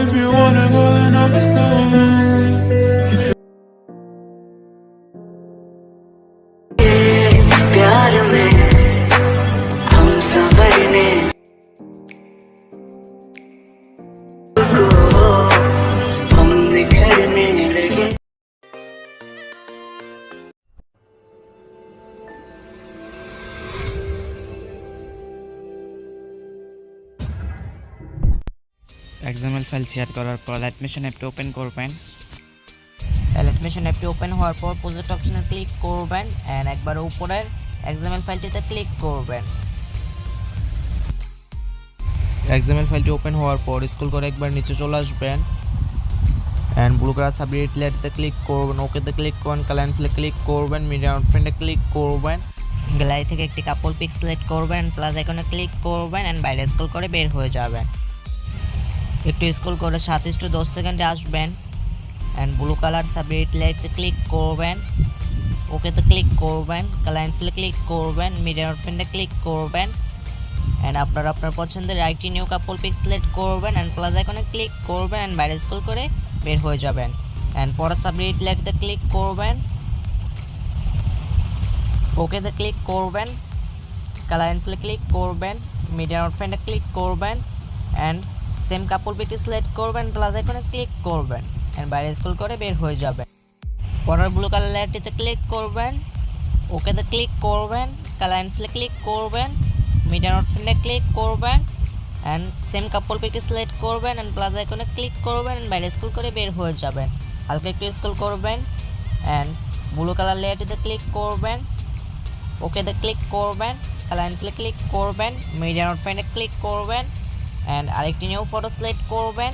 If you wanna go, then I'll be so lonely. प्यार में हम सफर ने को हम बिखरने लगे। XML ফাইল শেয়ার করার পর Alight Mission অ্যাপটি ওপেন করবেন। Alight Mission অ্যাপটি ওপেন হওয়ার পর প্রজেক্ট অপশনে ক্লিক করবেন এন্ড একবার উপরের XML ফাইলটিতে ক্লিক করবেন। XML ফাইলটি ওপেন হওয়ার পর স্ক্রল করে একবার নিচে চলে আসবেন এন্ড ব্লু কালার সাবমিট লেয়ারটিতে ক্লিক করবেন, ওকেতে ক্লিক করবেন, কালার ফিলে ক্লিক করবেন, মিডিয়া আউটফ্রেন্ডে ক্লিক করবেন, গ্যালারি থেকে একটি কাপল পিক সিলেক্ট করবেন, প্লাস আইকনে ক্লিক করবেন এন্ড বাইরে স্ক্রল করে বের হয়ে যাবেন। একটু স্ক্রল করে 7:10 সেকেন্ডে আসবেন এন্ড ব্লু কালার সাবমিট লেয়ারটিতে ক্লিক করবেন, ওকেতে ক্লিক করবেন, কালার ফিলে ক্লিক করবেন, মিডিয়া আউটফ্রেন্ডে ক্লিক করবেন এন্ড আপনার পছন্দের আইটি নিউ কাপল পিক সিলেক্ট করবেন এন্ড প্লাস আইকনে ক্লিক করবেন এন্ড বাইরে স্ক্রল করে বের হয়ে যাবেন এন্ড পরে সাবমিট লেয়ারটিতে ক্লিক করবেন, ওকেতে ক্লিক করবেন, কালার ফিলে ক্লিক করবেন, মিডিয়া আউটফ্রেন্ডে ক্লিক করবেন এন্ড সেম কাপল পিকটি সিলেক্ট করবেন, প্লাস আইকনে ক্লিক করবেন এন্ড বাইরে স্ক্রল করে বের হয়ে যাবেন। পরের ব্লু কালার লেয়ারটিতে ক্লিক করবেন, ওকেতে ক্লিক করবেন, কালার ফিলে ক্লিক করবেন, মিডিয়া আউটফ্রেন্ডে ক্লিক করবেন এন্ড সেম কাপল পিকটি সিলেক্ট করবেন এন্ড প্লাস আইকনে ক্লিক করবেন এন্ড বাইরে স্ক্রল করে বের হয়ে যাবেন। হালকা একটু স্ক্রল করবেন এন্ড ব্লু কালার লেয়ারটিতে ক্লিক করবেন, ওকেতে ক্লিক করবেন, কালার ফিলে ক্লিক করবেন, মিডিয়া আউটফ্রেন্ডে ক্লিক করবেন এন্ড আরেকটি নিউ ফটো সিলেক্ট করবেন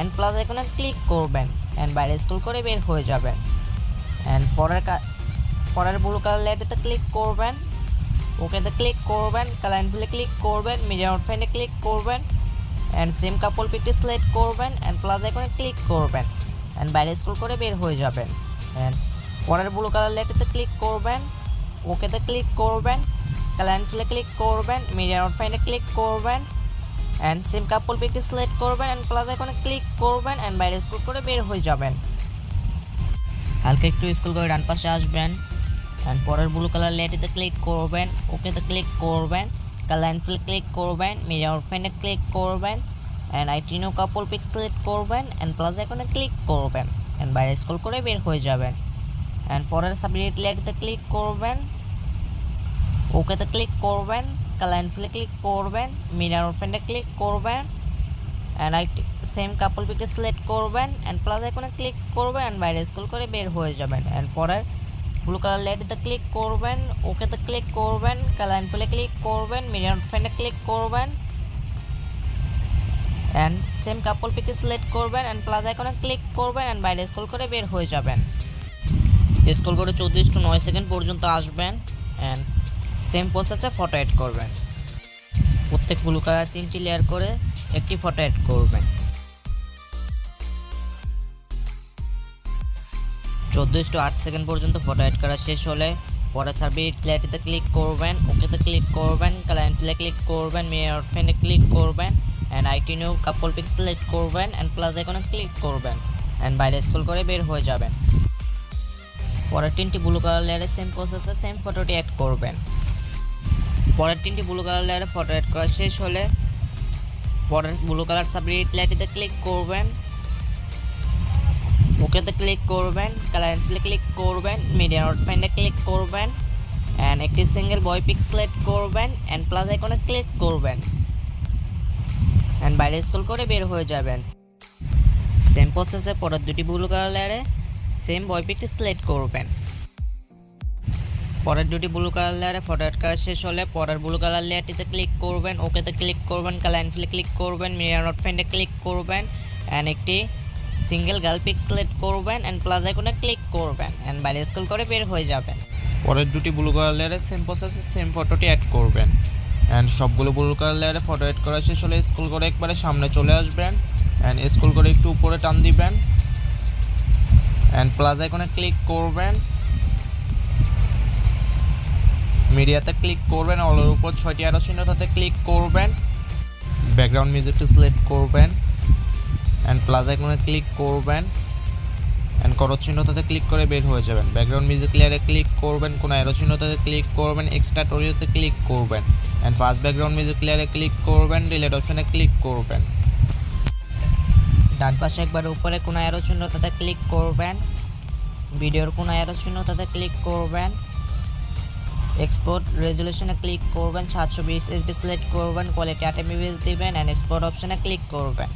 এন্ড প্লাস আইকনে ক্লিক করবেন এন্ড বাইরে স্ক্রল করে বের হয়ে যাবেন এন্ড পরের ব্লু কালার লেয়ারটিতে ক্লিক করবেন, ওকেতে ক্লিক করবেন, কালার ফিলে ক্লিক করবেন, মিডিয়া আউটফ্রেন্ডে ক্লিক করবেন এন্ড সেম কাপল পিকটি সিলেক্ট করবেন এন্ড প্লাস আইকনে ক্লিক করবেন এন্ড বাইরে স্ক্রল করে বের হয়ে যাবেন এন্ড পরের ব্লু কালার লেয়ারটিতে ক্লিক করবেন, ওকেতে ক্লিক করবেন, কালার ফিলে ক্লিক করবেন, মিডিয়া আউটফ্রেন্ডে ক্লিক করবেন এন্ড সেম কাপল পিকটি সিলেক্ট করবেন এন্ড প্লাস আইকনে ক্লিক করবেন এন্ড বাইরে স্ক্রল করে বের হয়ে যাবেন। হালকা একটু স্ক্রল করে ডান পাশে আসবেন এন্ড পরের ব্লু কালার লেয়ারটিতে ক্লিক করবেন, ওকেতে ক্লিক করবেন, কালার ফিল ক্লিক করবেন, মিডিয়া আউটফ্রেন্ডে ক্লিক করবেন এন্ড আইটি নিউ কাপল পিক সিলেক্ট করবেন এন্ড প্লাস আইকনে ক্লিক করবেন এন্ড বাইরে স্ক্রল করে বের হয়ে যাবেন এন্ড পরের সাবমিট লেয়ারটিতে ক্লিক করবেন, ওকেতে ক্লিক করবেন, কালার ফিলে ক্লিক করবেন, মিডিয়া আউটফ্রেন্ডে ক্লিক করবেন এন্ড সেম কাপল পিকটি সিলেক্ট করবেন এন্ড প্লাস আইকনে ক্লিক করবেন এন্ড বাইরে স্ক্রল করে বের হয়ে যাবেন এন্ড পরের ব্লু কালার লেয়ারটিতে ক্লিক করবেন, ওকেতে ক্লিক করবেন, কালার ফিলে ক্লিক করবেন, মিডিয়া আউটফ্রেন্ডে ক্লিক করবেন এন্ড সেম কাপল পিকটি সিলেক্ট করবেন এন্ড প্লাস আইকনে ক্লিক করবেন এন্ড বাইরে স্ক্রল করে বের হয়ে যাবেন। স্ক্রল করে 34-9 সেকেন্ড পর্যন্ত আসবেন এন্ড সেম প্রসেসে ফটো এড করবেন। প্রত্যেক ব্লু কালার 3টি লেয়ার করে একটি ফটো এড করবেন। 14-8 সেকেন্ড পর্যন্ত ফটো এড করা শেষ হলে পরে সাবমিট লেয়ারটিতে ক্লিক করবেন, ওকেতে ক্লিক করবেন, কালার ফিলে ক্লিক করবেন, মিডিয়া আউটফ্রেন্ডে ক্লিক করবেন এন্ড আইটি নিউ কাপল পিক সিলেক্ট করবেন এন্ড প্লাস আইকনে ক্লিক করবেন এন্ড বাইরে স্ক্রল করে বের হয়ে যাবেন। পরের 3টি ব্লু কালার লেয়ারে সেম প্রসেসে সেম ফটোটি অ্যাড করবেন। পরের 3টি ব্লু কালার লেয়ারে ফটো অ্যাড করা শেষ হলে পরের ব্লু কালার সাবমিট লেয়ারটিতে ক্লিক করবেন, ওকেতে ক্লিক করবেন, কালার ফিলে ক্লিক করবেন, মিডিয়া আউটফ্রেন্ডে ক্লিক করবেন এন্ড একটি সিঙ্গেল বয় পিক সিলেক্ট করবেন এন্ড প্লাস আইকনে ক্লিক করবেন এন্ড বাইরে স্ক্রল করে বের হয়ে যাবেন। সেম প্রসেসে পরের 2টি ব্লু কালার লেয়ারে সেম বয় পিকটি সিলেক্ট করবেন। পরের 2টি ব্লু কালার লেয়ারে ফটো অ্যাড করা শেষ হলে পরের ব্লু কালার লেয়ারটিতে ক্লিক করবেন, ওকেতে ক্লিক করবেন, কালার ফিলে ক্লিক করবেন, মিডিয়া আউটফ্রেন্ডে ক্লিক করবেন এন্ড একটি সিঙ্গেল গার্ল পিক সিলেক্ট করবেন এন্ড প্লাস আইকনে ক্লিক করবেন এন্ড বাইরে স্ক্রল করে বের হয়ে যাবেন। পরের 2টি ব্লু কালার লেয়ারে সেম প্রসেসে সেম ফটোটি অ্যাড করবেন এন্ড সবগুলো ব্লু কালার লেয়ারে ফটো অ্যাড করা শেষ হলে স্ক্রল করে একবারে সামনে চলে আসবেন এন্ড স্ক্রল করে একটু উপরে টান দিবেন এন্ড প্লাস আইকনে ক্লিক করবেন, মিডিয়াতে ক্লিক করবেন, অলের উপর 6টি অ্যারো চিহ্নটাতে ক্লিক করবেন, ব্যাকগ্রাউন্ড মিউজিকটি সিলেক্ট করবেন অ্যান্ড প্লাস আইকনে ক্লিক করবেন অ্যান্ড করো চিহ্নটাতে ক্লিক করে বের হয়ে যাবেন। ব্যাকগ্রাউন্ড মিউজিক লেয়ারে ক্লিক করবেন, কোনো অ্যারো চিহ্নটাতে ক্লিক করবেন, এক্সট্রা অডিওতে ক্লিক করবেন অ্যান্ড ফার্স্ট ব্যাকগ্রাউন্ড মিউজিক লেয়ারে ক্লিক করবেন, ডিলিট অপশনে ক্লিক করবেন। ডান পাশে একবার উপরে কোনো অ্যারো চিহ্নটাতে ক্লিক করবেন, ভিডিওর কোনো অ্যারো চিহ্নটাতে ক্লিক করবেন, এক্সপোর্ট রেজুলেশনে ক্লিক করবেন, 720 HD সিলেক্ট করবেন, কোয়ালিটি 8 MB দিবেন অ্যান্ড এক্সপোর্ট অপশনে ক্লিক করবেন।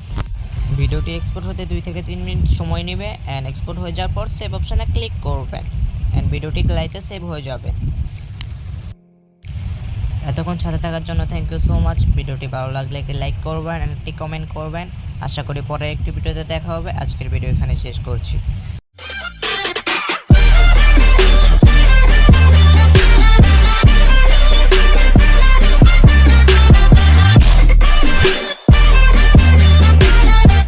ভিডিওটি এক্সপোর্ট হতে 2 থেকে 3 মিনিট সময় নেবে অ্যান্ড এক্সপোর্ট হয়ে যাওয়ার পর সেভ অপশনে ক্লিক করবেন অ্যান্ড ভিডিওটি গ্যালারিতে সেভ হয়ে যাবে। এতক্ষণ সাথে থাকার জন্য থ্যাংক ইউ সো মাচ। ভিডিওটি ভালো লাগলে একটি লাইক করবেন অ্যান্ড একটি কমেন্ট করবেন। আশা করি পরে একটি ভিডিওতে দেখা হবে। আজকের ভিডিও এখানে শেষ করছি।